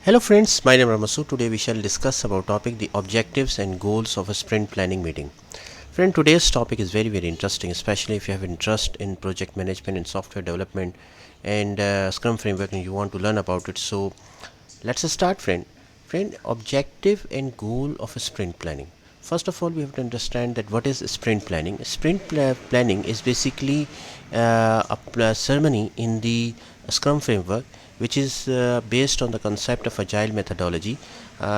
Hello friends, my name is Ramasu. Today we shall discuss about topic the objectives and goals of a sprint planning meeting. Friend, today's topic is very interesting, especially if you have interest in project management and software development and Scrum framework and you want to learn about it. So let's start, friend. Friend, objective and goal of a sprint planning. First of all, we have to understand that what is sprint planning. Planning is basically a ceremony in the Scrum framework, which is based on the concept of agile methodology,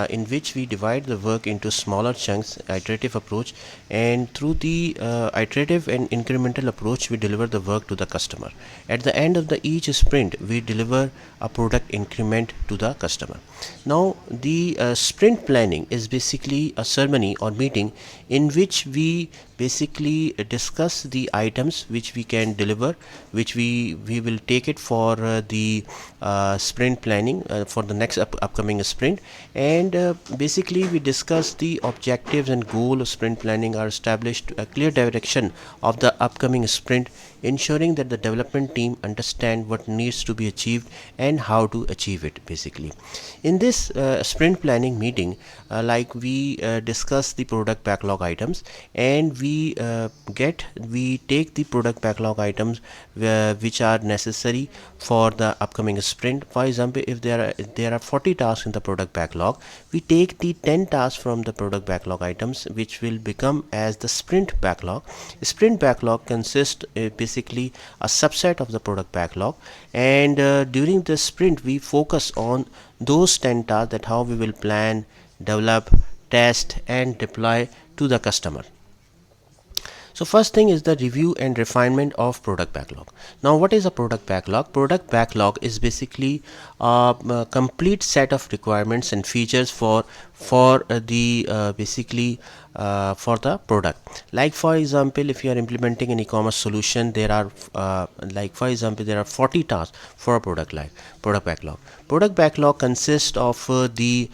in which we divide the work into smaller chunks, iterative approach, and through the iterative and incremental approach, we deliver the work to the customer. At the end of the each sprint, we deliver a product increment to the customer. Now, the sprint planning is basically a ceremony or meeting in which we basically discuss the items which we can deliver, which we will take it for the sprint planning for the next upcoming sprint, and basically we discuss the objectives and goal of sprint planning are established a clear direction of the upcoming sprint, ensuring that the development team understand what needs to be achieved and how to achieve it. Basically, in this sprint planning meeting, like we discuss the product backlog items, and we take the product backlog items which are necessary for the upcoming sprint. For example, if there are 40 tasks in the product backlog, we take the 10 tasks from the product backlog items, which will become as the sprint backlog. Sprint backlog consists basically a subset of the product backlog, and during the sprint we focus on those 10 tasks, that how we will plan, develop, test and deploy to the customer. So first thing is the review and refinement of product backlog. Now, what is a product backlog? Product backlog is basically a complete set of requirements and features for the basically for the product. Like for example, if you are implementing an e-commerce solution, there are like for example there are 40 tasks for a product backlog. Product backlog consists of the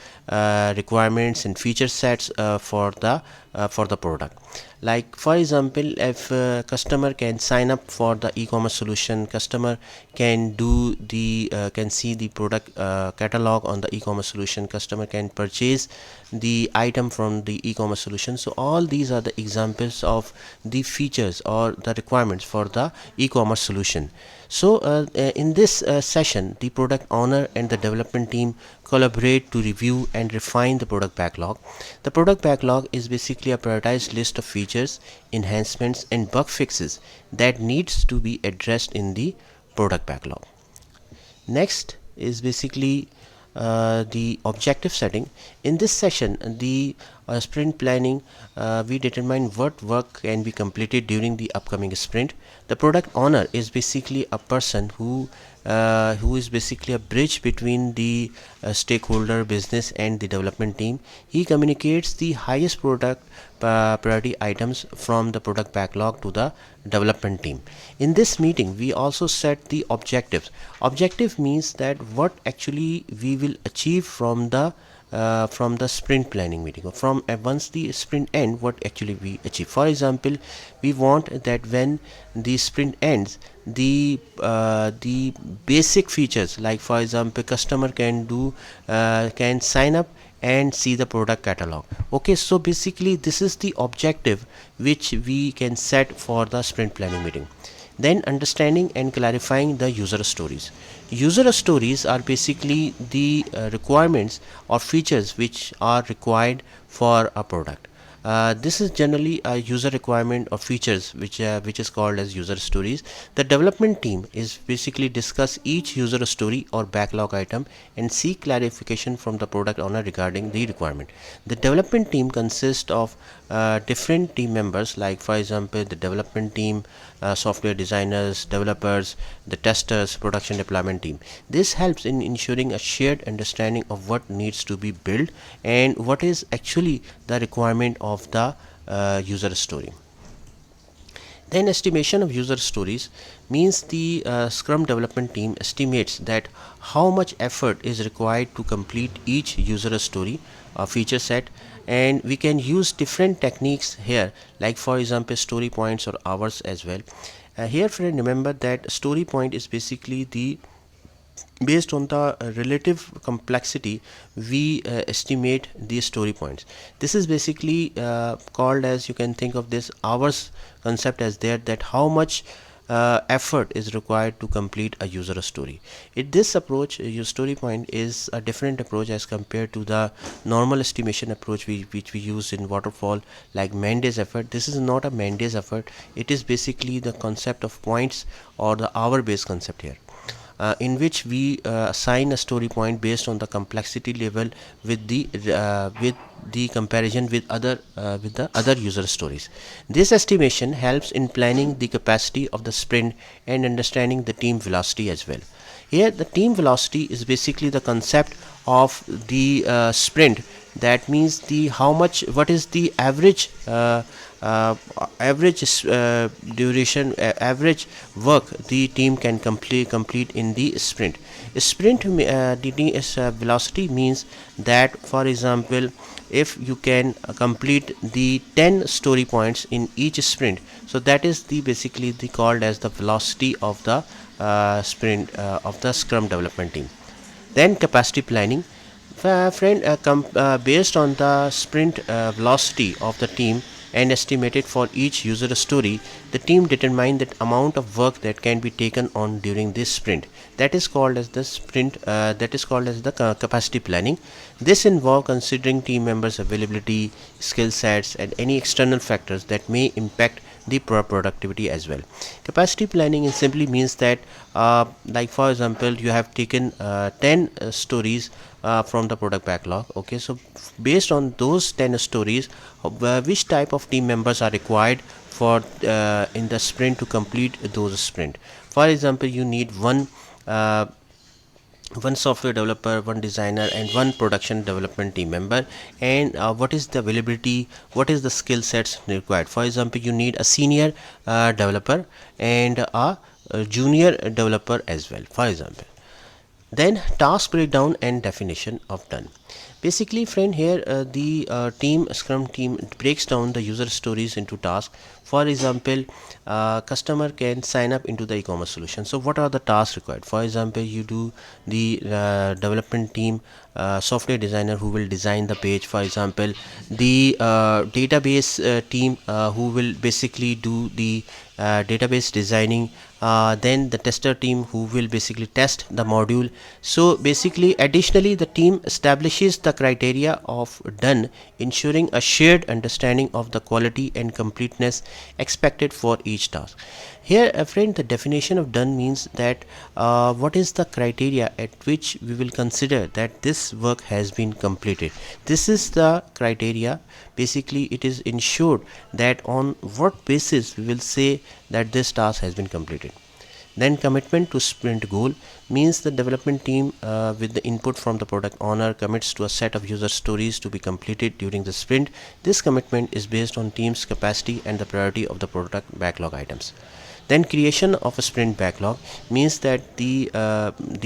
requirements and feature sets for the product. Like for example, if customer can sign up for the e-commerce solution, customer can do the can see the product catalog on the e-commerce solution, customer can purchase the item from the e-commerce solution. So all these are the examples of the features or the requirements for the e-commerce solution. So in this session, the product owner and the development team collaborate to review and refine the product backlog. The product backlog is basically a prioritized list of features, enhancements and bug fixes that needs to be addressed in the product backlog. Next is basically the objective setting. In this session, the sprint planning, we determine what work can be completed during the upcoming sprint. The product owner is basically a person who is basically a bridge between the stakeholder, business and the development team. He communicates the highest product priority items from the product backlog to the development team. In this meeting, we also set the objectives. Objective means that what actually we will achieve from the sprint planning meeting, or from once the sprint end, what actually we achieve. For example, we want that when the sprint ends, the basic features, like for example customer can sign up and see the product catalog. Okay, so basically this is the objective which we can set for the sprint planning meeting. Then understanding and clarifying the user stories. User stories are basically the requirements or features which are required for a product. This is generally a user requirement or features which is called as user stories. The development team is basically discuss each user story or backlog item and seek clarification from the product owner regarding the requirement. The development team consists of different team members, like for example the development team, software designers, developers, the testers, production deployment team. This helps in ensuring a shared understanding of what needs to be built and what is actually the requirement of the user story. Then estimation of user stories means the Scrum development team estimates that how much effort is required to complete each user story feature set, and we can use different techniques here, like for example story points or hours as well. Here friend, remember that story point is basically the Based on the relative complexity, we estimate these story points. This is basically called, as you can think of this hours concept as there, that how much effort is required to complete a user story. In this approach, your story point is a different approach as compared to the normal estimation approach which we use in waterfall, like man days effort. This is not a man days effort. It is basically the concept of points, or the hour based concept here, in which we assign a story point based on the complexity level with the comparison with the other user stories. This estimation helps in planning the capacity of the sprint and understanding the team velocity as well. Here, the team velocity is basically the concept of the sprint. That means the how much, what is the average duration, average work the team can complete in the sprint. Sprint velocity means that, for example, if you can complete the 10 story points in each sprint, so that is the basically the called as the velocity of the sprint of the Scrum development team. Then capacity planning. Based on the sprint velocity of the team and estimated for each user story, the team determine that amount of work that can be taken on during this sprint. That is called as the sprint. That is called as the capacity planning. This involves considering team members' availability, skill sets, and any external factors that may impact the productivity as well. Capacity planning simply means that, like for example, you have taken 10 stories from the product backlog. Okay, so based on those 10 stories, which type of team members are required for in the sprint to complete those sprint. For example, you need one software developer, one designer, and one production development team member. And what is the availability, what is the skill sets required? For example, you need a senior developer and a junior developer as well, for example. Then task breakdown and definition of done. Basically, friend, here the Scrum team breaks down the user stories into tasks. For example, customer can sign up into the e-commerce solution. So what are the tasks required? For example, you do the development team, software designer who will design the page. For example, the database team who will basically do the database designing. Then the tester team who will basically test the module. So basically, additionally, the team establishes the criteria of done, ensuring a shared understanding of the quality and completeness expected for each task. Here, friend, the definition of done means that what is the criteria at which we will consider that this work has been completed. This is the criteria. Basically, it is ensured that on what basis we will say that this task has been completed. Then commitment to sprint goal means the development team with the input from the product owner commits to a set of user stories to be completed during the sprint. This commitment is based on team's capacity and the priority of the product backlog items. Then creation of a sprint backlog means that the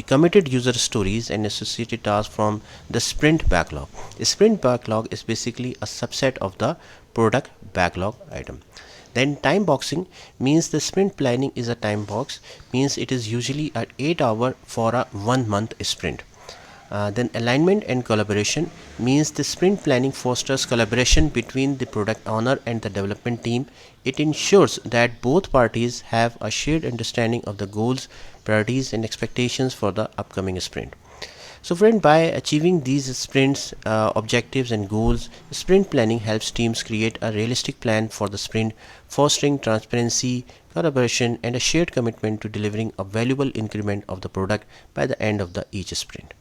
committed user stories and associated tasks from the sprint backlog. A sprint backlog is basically a subset of the product backlog item. Then time boxing means the sprint planning is a time box, means it is usually at 8 hours for a 1 month sprint. Then alignment and collaboration means the sprint planning fosters collaboration between the product owner and the development team. It ensures that both parties have a shared understanding of the goals, priorities, and expectations for the upcoming sprint. So friend, by achieving these sprints objectives and goals, sprint planning helps teams create a realistic plan for the sprint, fostering transparency, collaboration, and a shared commitment to delivering a valuable increment of the product by the end of each sprint.